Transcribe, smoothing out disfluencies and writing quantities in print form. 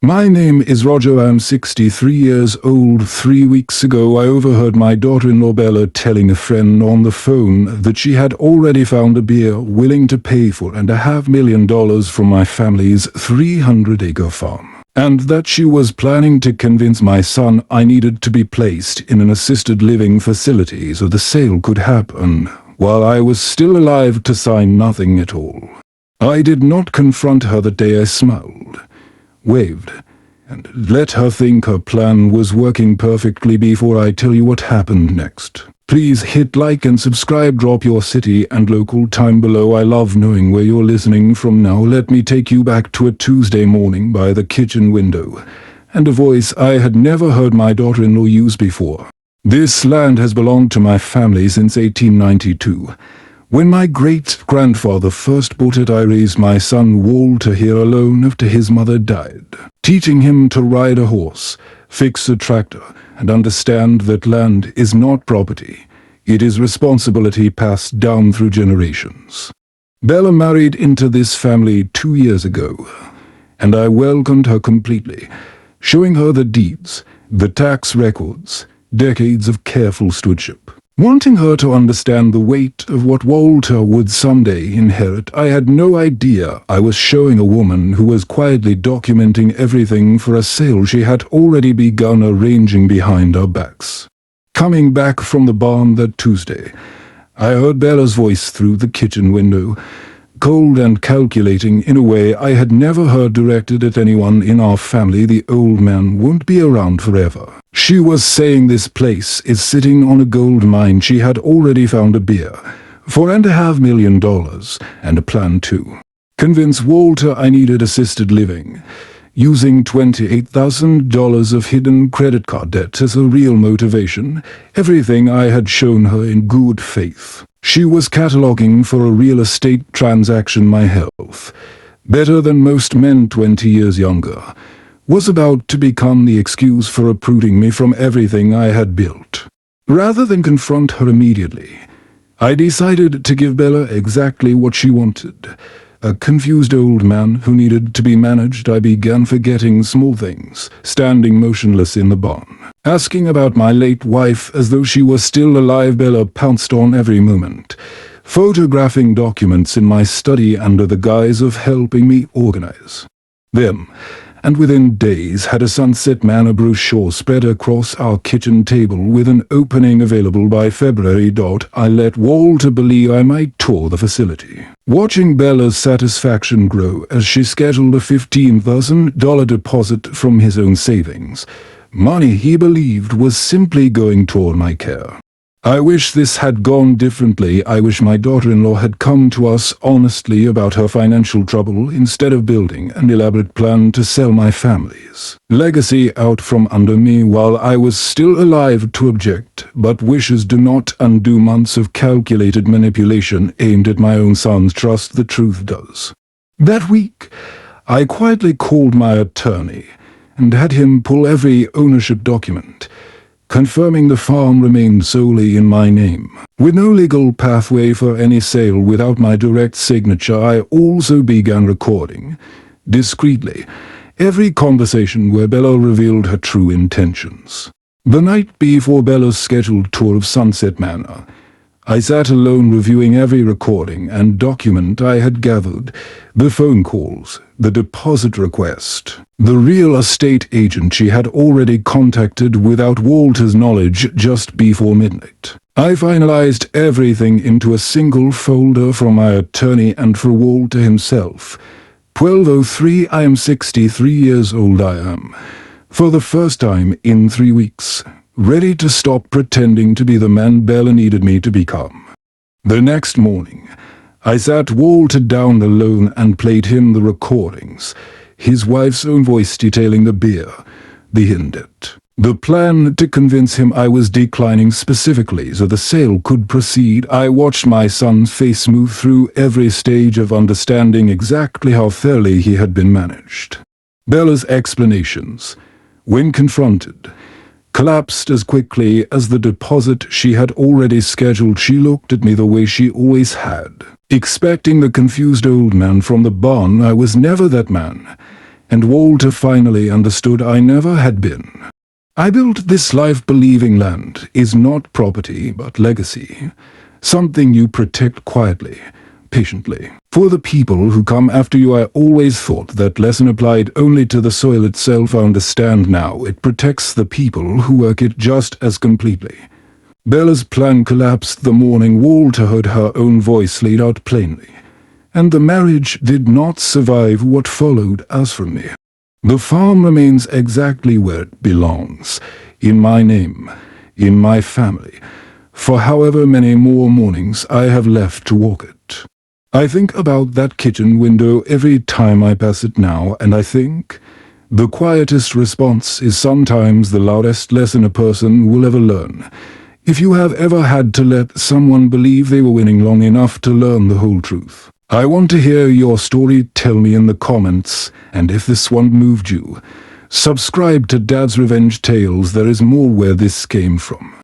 My name is Roger. I'm 63 years old. 3 weeks ago, I overheard my daughter-in-law Bella telling a friend on the phone that she had already found a buyer willing to pay $4.5 million from my family's 300-acre farm, and that she was planning to convince my son I needed to be placed in an assisted living facility so the sale could happen while I was still alive to sign nothing at all. I did not confront her the day. I smiled, waved, and let her think her plan was working perfectly before I tell you what happened next. Please hit like and subscribe. Drop your city and local time below. I love knowing where you're listening from. Now let me take you back to a Tuesday morning by the kitchen window, and a voice I had never heard my daughter-in-law use before. This land has belonged to my family since 1892. When my great-grandfather first bought it, I raised my son Walter here alone after his mother died, teaching him to ride a horse, fix a tractor, and understand that land is not property. It is responsibility passed down through generations. Bella married into this family 2 years ago, and I welcomed her completely, showing her the deeds, the tax records, decades of careful stewardship. Wanting her to understand the weight of what Walter would someday inherit, I had no idea I was showing a woman who was quietly documenting everything for a sale she had already begun arranging behind our backs. Coming back from the barn that Tuesday, I heard Bella's voice through the kitchen window, cold and calculating in a way I had never heard directed at anyone in our family. The old man won't be around forever. She was saying this place is sitting on a gold mine. She had already found a buyer, $4.5 million, and a plan to convince Walter I needed assisted living, using $28,000 of hidden credit card debt as a real motivation. Everything I had shown her in good faith. She was cataloging for a real estate transaction. My health, better than most men 20 years younger, was about to become the excuse for uprooting me from everything I had built. Rather than confront her immediately, I decided to give Bella exactly what she wanted. A confused old man who needed to be managed. I began forgetting small things, standing motionless in the barn, asking about my late wife as though she was still alive. Bella pounced on every moment, photographing documents in my study under the guise of helping me organize them, and within days had a Sunset Manor brochure spread across our kitchen table with an opening available by February. I let Walter believe I might tour the facility, watching Bella's satisfaction grow as she scheduled a $15,000 deposit from his own savings, money he believed was simply going toward my care. I wish this had gone differently. I wish my daughter-in-law had come to us honestly about her financial trouble instead of building an elaborate plan to sell my family's legacy out from under me while I was still alive to object. But wishes do not undo months of calculated manipulation aimed at my own son's trust. The truth does. That week, I quietly called my attorney and had him pull every ownership document, confirming the farm remained solely in my name. With no legal pathway for any sale without my direct signature, I also began recording, discreetly, every conversation where Bella revealed her true intentions. The night before Bella's scheduled tour of Sunset Manor, I sat alone reviewing every recording and document I had gathered, the phone calls, the deposit request, the real estate agent she had already contacted without Walter's knowledge just before midnight. I finalized everything into a single folder from my attorney and for Walter himself. 12:03. I am 63 years old. I am, for the first time in 3 weeks, ready to stop pretending to be the man Bella needed me to become. The next morning, I sat Walter down alone and played him the recordings, his wife's own voice detailing the beer, the hidden debt, the plan to convince him I was declining specifically so the sale could proceed. I watched my son's face move through every stage of understanding exactly how fairly he had been managed. Bella's explanations, when confronted, collapsed as quickly as the deposit she had already scheduled. She looked at me the way she always had, expecting the confused old man from the barn. I was never that man, and Walter finally understood I never had been. I built this life believing land is not property but legacy, something you protect quietly, patiently. For the people who come after you, I always thought that lesson applied only to the soil itself. I understand now it protects the people who work it just as completely. Bella's plan collapsed the morning Walter heard her own voice laid out plainly, and the marriage did not survive what followed as from me. The farm remains exactly where it belongs, in my name, in my family, for however many more mornings I have left to walk it. I think about that kitchen window every time I pass it now, and I think the quietest response is sometimes the loudest lesson a person will ever learn. If you have ever had to let someone believe they were winning long enough to learn the whole truth. I want to hear your story. Tell me in the comments, and if this one moved you, subscribe to Dad's Revenge Tales. There is more where this came from.